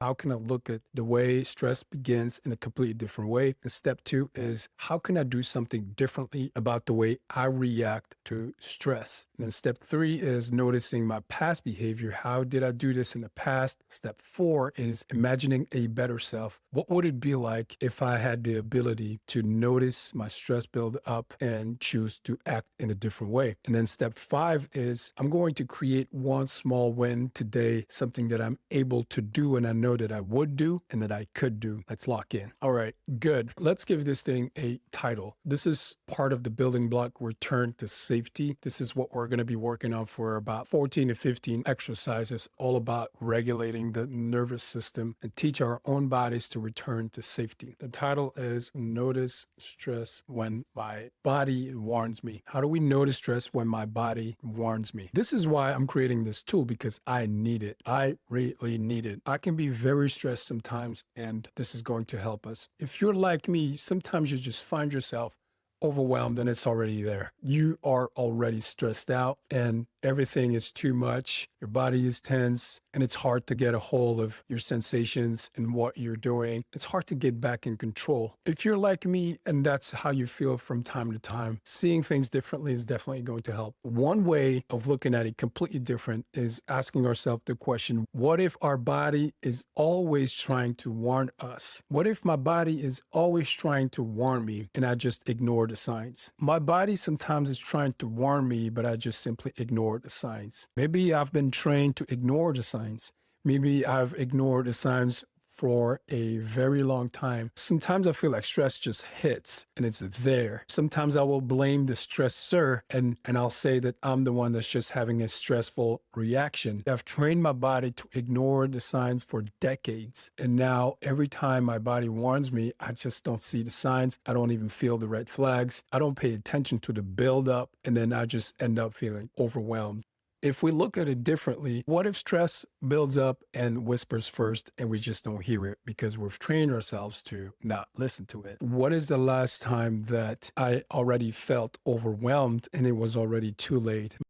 How can I look at the way stress begins in a completely different way? And step two is how can I do something differently about the way I react to stress? And then step three is noticing my past behavior. How did I do this in the past? Step four is imagining a better self. What would it be like if I had the ability to notice my stress build up and choose to act in a different way? And then step five is I'm going to create one small win today, something that I'm able to do and I know that I would do and that I could do. Let's lock in. All right, good. Let's give this thing a title. This is part of the building block return to safety. This is what we're going to be working on for about 14 to 15 exercises, all about regulating the nervous system and teach our own bodies to return to safety. The title is Notice Stress When My Body Warns Me. How do we notice stress when my body warns me? This is why I'm creating this tool, because I need it. I really need it. I can be very stressed sometimes, and this is going to help us. If you're like me, sometimes you just find yourself overwhelmed and it's already there. You are already stressed out and everything is too much. Your body is tense and it's hard to get a hold of your sensations and what you're doing. It's hard to get back in control. If you're like me and that's how you feel from time to time, seeing things differently is definitely going to help. One way of looking at it completely different is asking ourselves the question, what if our body is always trying to warn us? What if my body is always trying to warn me and I just ignore the signs? My body sometimes is trying to warn me, but I just simply ignore the signs. Maybe I've been trained to ignore the signs. Maybe I've ignored the signs for a very long time. Sometimes I feel like stress just hits and it's there. Sometimes I will blame the stressor and I'll say that I'm the one that's just having a stressful reaction. I've trained my body to ignore the signs for decades. And now every time my body warns me, I just don't see the signs. I don't even feel the red flags. I don't pay attention to the buildup, and then I just end up feeling overwhelmed. If we look at it differently, what if stress builds up and whispers first and we just don't hear it because we've trained ourselves to not listen to it? What is the last time that I already felt overwhelmed and it was already too late?